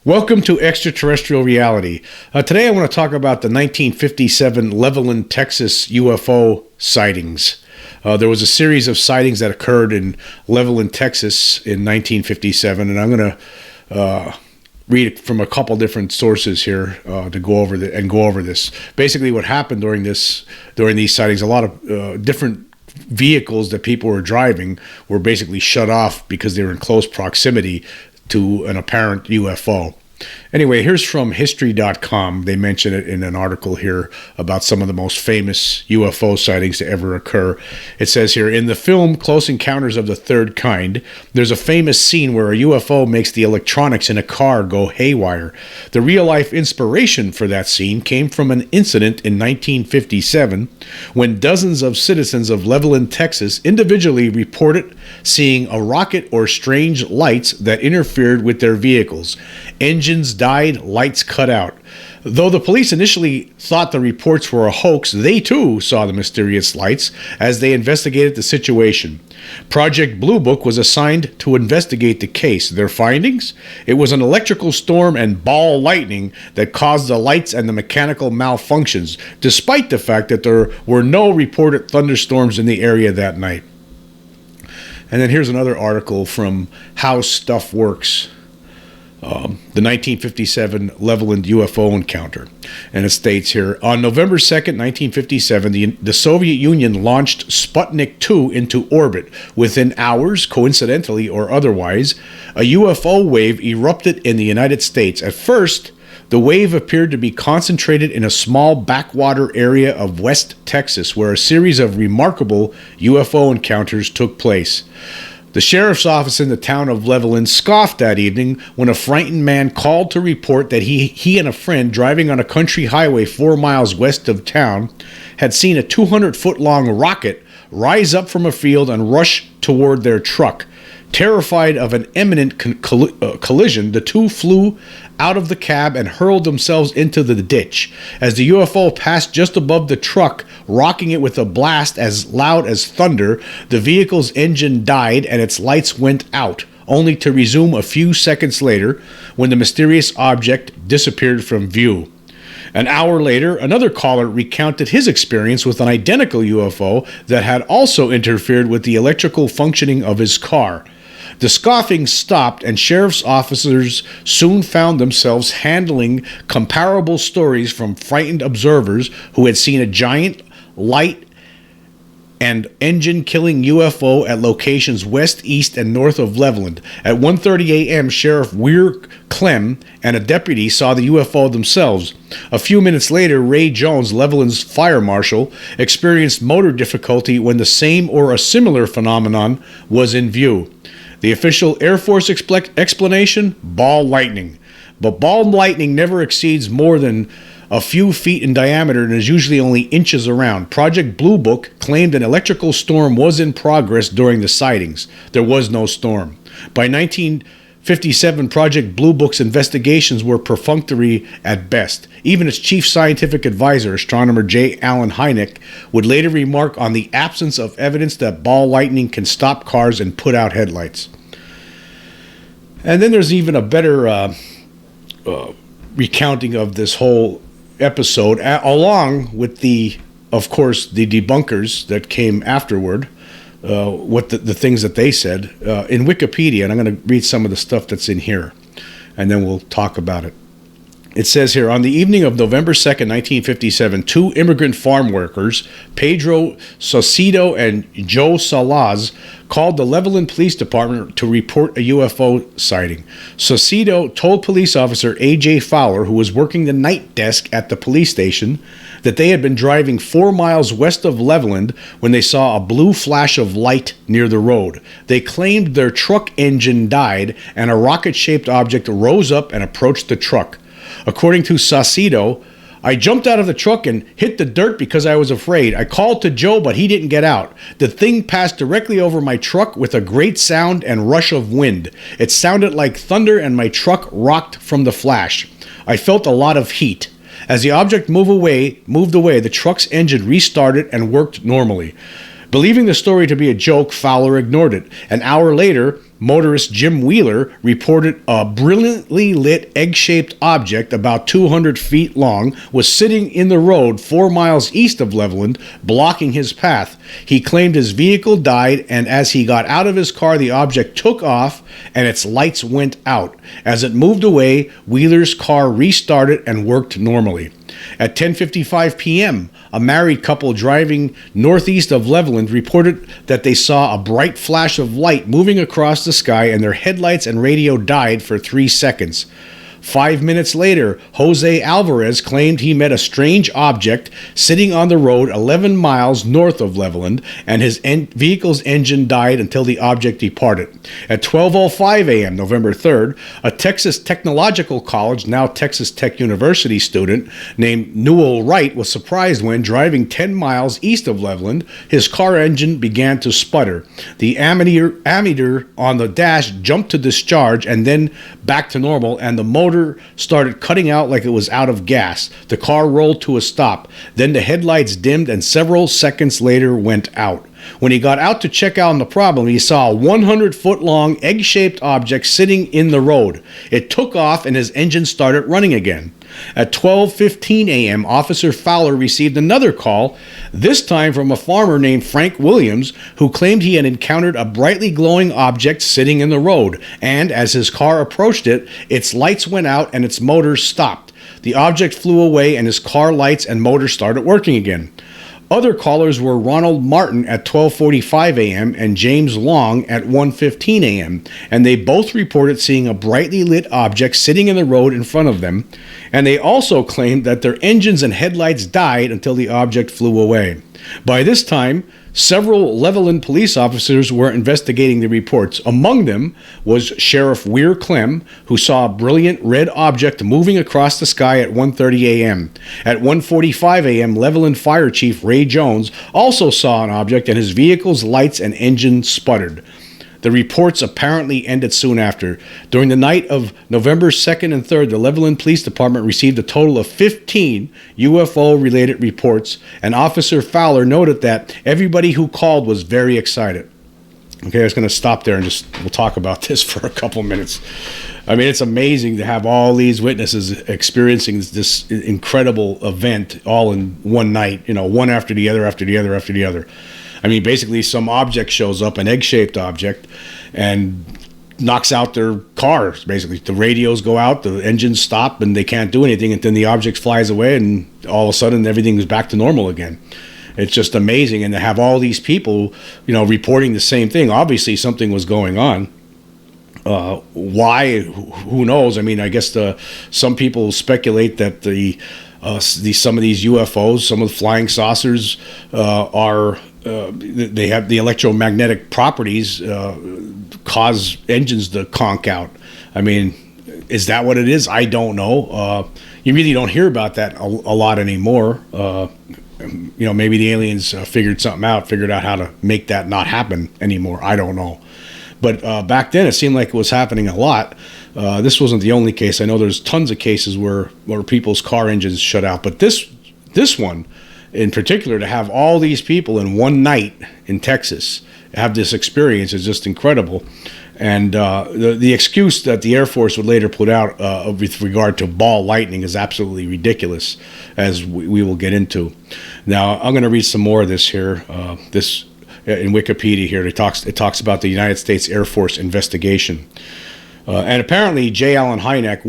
Welcome to Extraterrestrial Reality. Today I want to talk about the 1957 Levelland, Texas UFO sightings. There was a series of sightings that occurred in Levelland, Texas in 1957, and I'm going to read from a couple different sources here to go over this. Basically, what happened during these sightings, a lot of different vehicles that people were driving were basically shut off because they were in close proximity to an apparent UFO. Anyway, here's from History.com. They mention it in an article here about some of the most famous UFO sightings to ever occur. It says here, in the film Close Encounters of the Third Kind, there's a famous scene where a UFO makes the electronics in a car go haywire. The real-life inspiration for that scene came from an incident in 1957 when dozens of citizens of Levelland, Texas individually reported seeing a rocket or strange lights that interfered with their vehicles. Engines died, lights cut out. Though the police initially thought the reports were a hoax, they too saw the mysterious lights as they investigated the situation. Project Blue Book was assigned to investigate the case. Their findings? It was an electrical storm and ball lightning that caused the lights and the mechanical malfunctions, despite the fact that there were no reported thunderstorms in the area that night. And then here's another article from How Stuff Works. The 1957 Levelland UFO Encounter. And it states here, on November 2nd, 1957, the Soviet Union launched Sputnik 2 into orbit. Within hours, coincidentally or otherwise, a UFO wave erupted in the United States. At first, the wave appeared to be concentrated in a small backwater area of West Texas, where a series of remarkable UFO encounters took place. The sheriff's office in the town of Levelland scoffed that evening when a frightened man called to report that he and a friend driving on a country highway 4 miles west of town had seen a 200-foot-long rocket rise up from a field and rush toward their truck. Terrified of an imminent collision, the two flew out of the cab and hurled themselves into the ditch. As the UFO passed just above the truck, rocking it with a blast as loud as thunder, the vehicle's engine died and its lights went out, only to resume a few seconds later when the mysterious object disappeared from view. An hour later, another caller recounted his experience with an identical UFO that had also interfered with the electrical functioning of his car. The scoffing stopped, and sheriff's officers soon found themselves handling comparable stories from frightened observers who had seen a giant light and engine-killing UFO at locations west, east, and north of Levelland. At 1:30 a.m., Sheriff Weir Clem and a deputy saw the UFO themselves. A few minutes later, Ray Jones, Levelland's fire marshal, experienced motor difficulty when the same or a similar phenomenon was in view. The official Air Force explanation? Ball lightning. But ball lightning never exceeds more than a few feet in diameter and is usually only inches around. Project Blue Book claimed an electrical storm was in progress during the sightings. There was no storm. By 1957, Project Blue Book's investigations were perfunctory at best. Even its chief scientific advisor, astronomer J. Allen Hynek, would later remark on the absence of evidence that ball lightning can stop cars and put out headlights. And then there's even a better recounting of this whole episode, along with of course, the debunkers that came afterward, what the things that they said in Wikipedia, and I'm going to read some of the stuff that's in here, and then we'll talk about it. It says here, on the evening of November 2nd, 1957, two immigrant farm workers, Pedro Saucedo and Joe Salaz, called the Levelland Police Department to report a UFO sighting. Saucedo told police officer A.J. Fowler, who was working the night desk at the police station, that they had been driving 4 miles west of Levelland when they saw a blue flash of light near the road. They claimed their truck engine died and a rocket-shaped object rose up and approached the truck. According to Saucedo, I jumped out of the truck and hit the dirt because I was afraid. I called to Joe, but he didn't get out. The thing passed directly over my truck with a great sound and rush of wind. It sounded like thunder and my truck rocked from the flash. I felt a lot of heat. As the object moved away, the truck's engine restarted and worked normally. Believing the story to be a joke, Fowler ignored it. An hour later, Motorist Jim Wheeler reported a brilliantly lit egg-shaped object about 200 feet long was sitting in the road 4 miles east of Levelland, blocking his path. He claimed his vehicle died, and as he got out of his car, the object took off and its lights went out. As it moved away, Wheeler's car restarted and worked normally. At 10:55 p.m., a married couple driving northeast of Levelland reported that they saw a bright flash of light moving across the sky, and their headlights and radio died for 3 seconds. 5 minutes later, Jose Alvarez claimed he met a strange object sitting on the road 11 miles north of Levelland, and his vehicle's engine died until the object departed. At 12:05 a.m., November 3rd, a Texas Technological College, now Texas Tech University student named Newell Wright was surprised when, driving 10 miles east of Levelland, his car engine began to sputter. The ammeter on the dash jumped to discharge and then back to normal, and the motor started cutting out like it was out of gas. The car rolled to a stop. Then the headlights dimmed and several seconds later went out. When he got out to check out on the problem, he saw a 100-foot-long egg-shaped object sitting in the road. It took off and his engine started running again. At 12:15 a.m., Officer Fowler received another call, this time from a farmer named Frank Williams, who claimed he had encountered a brightly glowing object sitting in the road, and as his car approached it, its lights went out and its motor stopped. The object flew away and his car lights and motor started working again. Other callers were Ronald Martin at 12:45 a.m. and James Long at 1:15 a.m., and they both reported seeing a brightly lit object sitting in the road in front of them, and they also claimed that their engines and headlights died until the object flew away. By this time, several Levelland police officers were investigating the reports. Among them was Sheriff Weir Clem, who saw a brilliant red object moving across the sky at 1:30 a.m. At 1:45 a.m., Levelland Fire Chief Ray Jones also saw an object, and his vehicle's lights and engine sputtered. The reports apparently ended soon after. During the night of November 2nd and 3rd, the Levelland Police Department received a total of 15 UFO-related reports, and Officer Fowler noted that everybody who called was very excited. Okay, I was going to stop there and we'll talk about this for a couple minutes. I mean, it's amazing to have all these witnesses experiencing this incredible event all in one night, one after the other, after the other, after the other. I mean, basically some object shows up, an egg-shaped object, and knocks out their cars, basically. The radios go out, the engines stop, and they can't do anything, and then the object flies away, and all of a sudden everything is back to normal again. It's just amazing, and to have all these people, reporting the same thing. Obviously something was going on. Why? Who knows? I mean, I guess some people speculate that some of these UFOs, some of the flying saucers, they have the electromagnetic properties cause engines to conk out. I mean, is that what it is? I don't know. You really don't hear about that a lot anymore. Maybe the aliens figured out how to make that not happen anymore. I don't know. But back then, it seemed like it was happening a lot. This wasn't the only case. I know there's tons of cases where people's car engines shut out. But this one, in particular, to have all these people in one night in Texas have this experience is just incredible. And the excuse that the Air Force would later put out with regard to ball lightning is absolutely ridiculous, as we will get into. Now, I'm going to read some more of this here. This in Wikipedia here, it talks about the United States Air Force investigation. And apparently J. Allen Hynek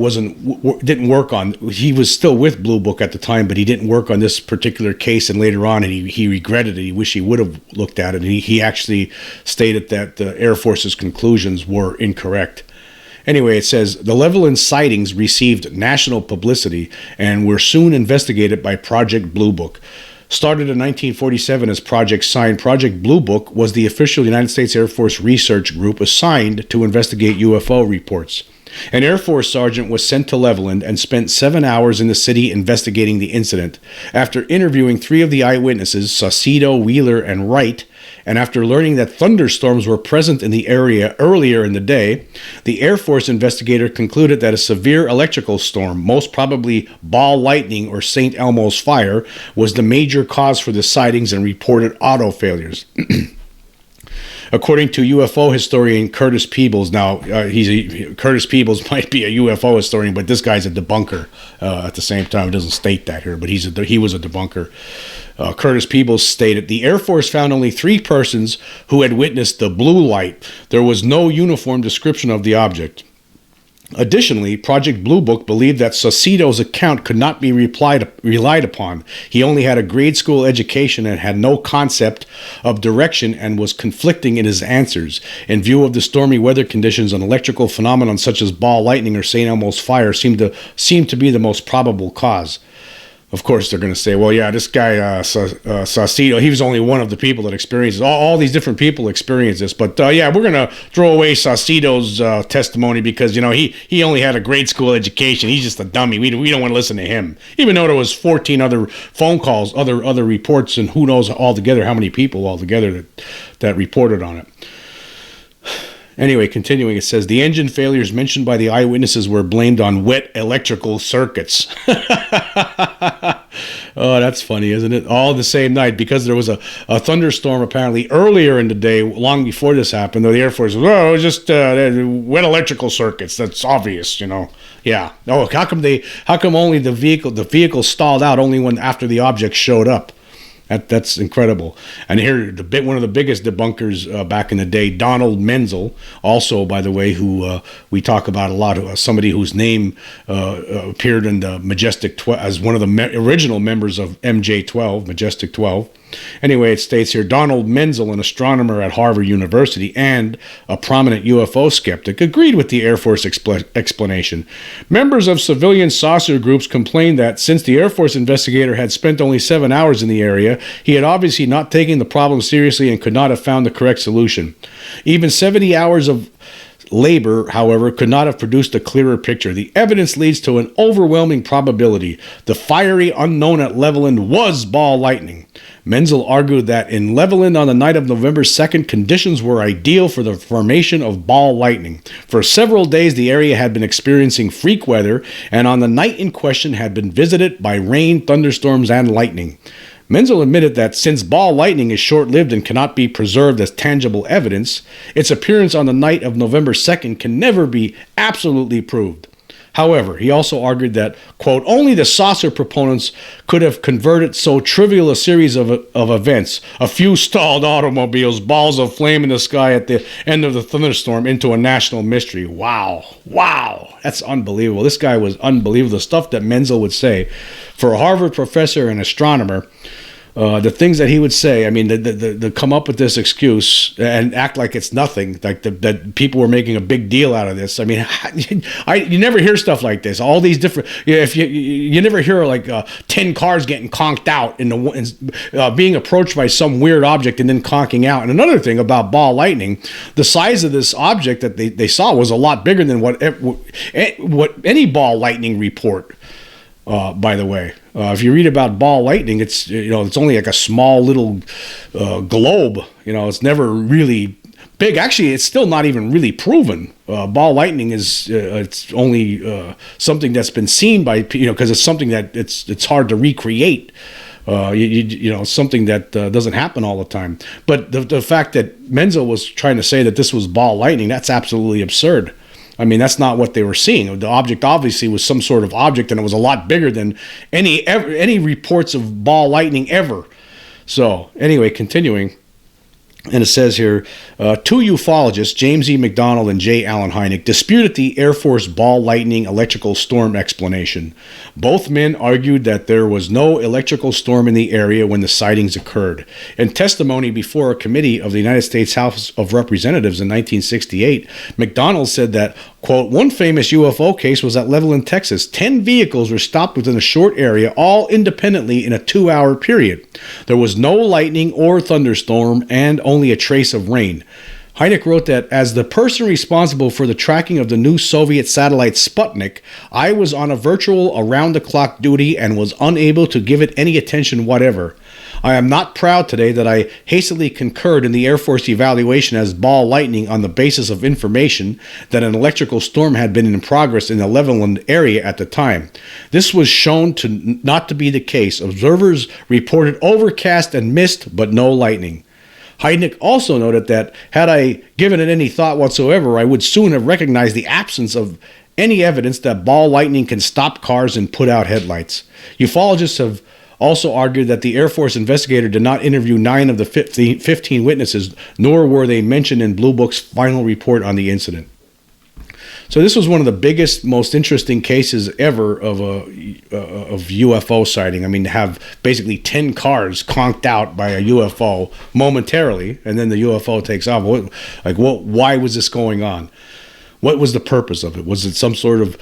didn't work on. He was still with Blue Book at the time, but he didn't work on this particular case. And later on, he regretted it. He wished he would have looked at it. And he actually stated that the Air Force's conclusions were incorrect. Anyway, it says the Levelland sightings received national publicity and were soon investigated by Project Blue Book. Started in 1947 as Project Sign, Project Blue Book was the official United States Air Force research group assigned to investigate UFO reports. An Air Force sergeant was sent to Levelland and spent 7 hours in the city investigating the incident. After interviewing 3 of the eyewitnesses, Saucedo, Wheeler, and Wright, and after learning that thunderstorms were present in the area earlier in the day, the Air Force investigator concluded that a severe electrical storm, most probably ball lightning or St. Elmo's fire, was the major cause for the sightings and reported auto failures. According to UFO historian Curtis Peebles, now Curtis Peebles might be a UFO historian, but this guy's a debunker at the same time. It doesn't state that here, but he was a debunker. Curtis Peebles stated, the Air Force found only 3 persons who had witnessed the blue light. There was no uniform description of the object. Additionally, Project Blue Book believed that Saucedo's account could not be relied upon. He only had a grade school education and had no concept of direction and was conflicting in his answers. In view of the stormy weather conditions, an electrical phenomenon such as ball lightning or St. Elmo's fire seemed to be the most probable cause. Of course, they're going to say, well, yeah, this guy, Saucedo, he was only one of the people that experienced it. All these different people experience this. But, yeah, we're going to throw away Saucedo's testimony because, he only had a grade school education. He's just a dummy. We don't want to listen to him. Even though there was 14 other phone calls, other reports, and who knows altogether how many people altogether that reported on it. Anyway, continuing, it says, the engine failures mentioned by the eyewitnesses were blamed on wet electrical circuits. Oh, that's funny, isn't it? All the same night, because there was a thunderstorm apparently earlier in the day, long before this happened, though the Air Force was, it was just wet electrical circuits. That's obvious, Yeah. Oh, how come only the vehicle stalled out only after the object showed up? That's incredible. And here, one of the biggest debunkers back in the day, Donald Menzel, also, by the way, who we talk about a lot, somebody whose name appeared in the Majestic 12 as one of the original members of MJ-12, Majestic 12. Anyway, it states here, Donald Menzel, an astronomer at Harvard University and a prominent UFO skeptic, agreed with the Air Force explanation. Members of civilian saucer groups complained that since the Air Force investigator had spent only 7 hours in the area, he had obviously not taken the problem seriously and could not have found the correct solution. Even 70 hours of labor, however, could not have produced a clearer picture. The evidence leads to an overwhelming probability. The fiery unknown at Levelland was ball lightning. Menzel argued that in Levelland on the night of November 2nd, conditions were ideal for the formation of ball lightning. For several days, the area had been experiencing freak weather, and on the night in question had been visited by rain, thunderstorms, and lightning. Menzel admitted that since ball lightning is short-lived and cannot be preserved as tangible evidence, its appearance on the night of November 2nd can never be absolutely proved. However, he also argued that, quote, only the saucer proponents could have converted so trivial a series of events, a few stalled automobiles, balls of flame in the sky at the end of the thunderstorm, into a national mystery. Wow. That's unbelievable. This guy was unbelievable. The stuff that Menzel would say. For a Harvard professor and astronomer, the things that he would say, I mean, the come up with this excuse and act like it's nothing, like that people were making a big deal out of this. I mean, you never hear stuff like this. All these different, if you never hear like 10 cars getting conked out and being approached by some weird object and then conking out. And another thing about ball lightning, the size of this object that they saw was a lot bigger than what any ball lightning report. By the way, if you read about ball lightning, it's only like a small little globe. It's never really big. Actually, it's still not even really proven. Ball lightning is it's only something that's been seen by because it's something that it's hard to recreate. Something that doesn't happen all the time. But the fact that Menzel was trying to say that this was ball lightning, that's absolutely absurd. I mean, that's not what they were seeing. The object obviously was some sort of object, and it was a lot bigger than any reports of ball lightning ever. So, anyway, continuing. And it says here, 2 ufologists, James E. McDonald and J. Allen Hynek, disputed the Air Force ball lightning electrical storm explanation. Both men argued that there was no electrical storm in the area when the sightings occurred. In testimony before a committee of the United States House of Representatives in 1968, McDonald said that, quote, one famous UFO case was at Levelland, Texas. 10 vehicles were stopped within a short area, all independently in a 2-hour period. There was no lightning or thunderstorm and only a trace of rain. Hynek wrote that, as the person responsible for the tracking of the new Soviet satellite Sputnik, I was on a virtual around-the-clock duty and was unable to give it any attention whatever. I am not proud today that I hastily concurred in the Air Force evaluation as ball lightning on the basis of information that an electrical storm had been in progress in the Levelland area at the time. This was shown to not to be the case. Observers reported overcast and mist, but no lightning. Heidnik also noted that had I given it any thought whatsoever, I would soon have recognized the absence of any evidence that ball lightning can stop cars and put out headlights. Ufologists have also argued that the Air Force investigator did not interview 9 of the 15 witnesses, nor were they mentioned in Blue Book's final report on the incident. So this was one of the biggest, most interesting cases ever of UFO sighting. I mean, to have basically 10 cars conked out by a UFO momentarily, and then the UFO takes off. Why was this going on? What was the purpose of it? Was it some sort of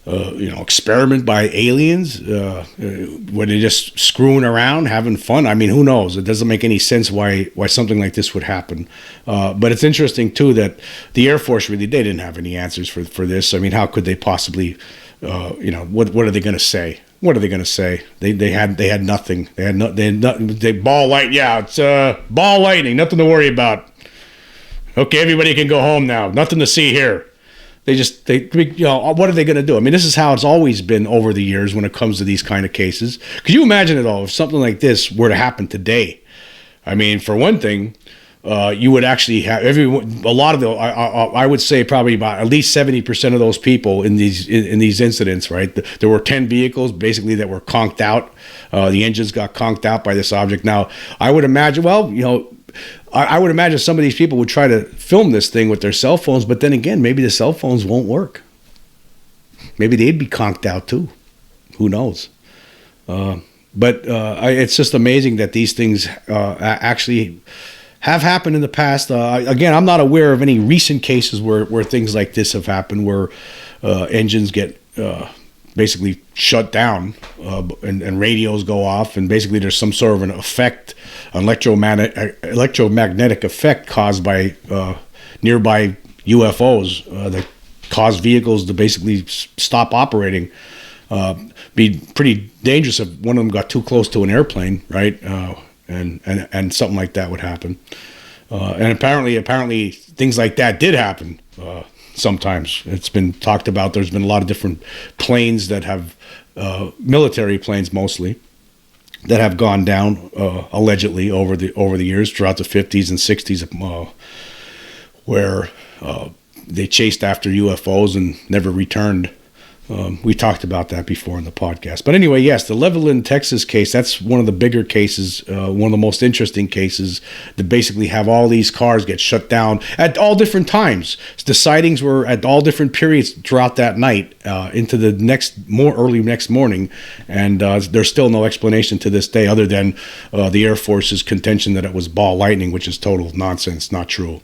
experiment by aliens? Were they just screwing around, having fun? I mean, who knows? It doesn't make any sense why something like this would happen. But it's interesting too that the Air Force they didn't have any answers for this. I mean, how could they possibly? What are they going to say? What are they going to say? They had nothing. They ball light. Yeah, it's ball lightning. Nothing to worry about. Okay, everybody can go home now. Nothing to see here. What are they going to do? I mean, this is how it's always been over the years when it comes to these kind of cases. Could you imagine it all if something like this were to happen today? I mean, for one thing, you would actually have I would say probably about at least 70% of those people in these incidents, right? There were 10 vehicles basically that were conked out. The engines got conked out by this object. Now, I would imagine, I would imagine some of these people would try to film this thing with their cell phones, but then again, maybe the cell phones won't work. Maybe they'd be conked out too. Who knows? But it's just amazing that these things actually have happened in the past. Again, I'm not aware of any recent cases where things like this have happened, where engines get basically shut down and radios go off, and basically there's some sort of an effect, an electromagnetic effect caused by nearby UFOs that cause vehicles to basically stop operating. Be pretty dangerous if one of them got too close to an airplane, right? And something like that would happen. And apparently things like that did happen. Sometimes it's been talked about. There's been a lot of different planes that have military planes mostly that have gone down allegedly over the years throughout the 50s and 60s, where they chased after UFOs and never returned. We talked about that before in the podcast. But anyway, yes, the Levelland, Texas case, that's one of the bigger cases, one of the most interesting cases, that basically have all these cars get shut down at all different times. The sightings were at all different periods throughout that night into the early next morning. And there's still no explanation to this day other than the Air Force's contention that it was ball lightning, which is total nonsense, not true.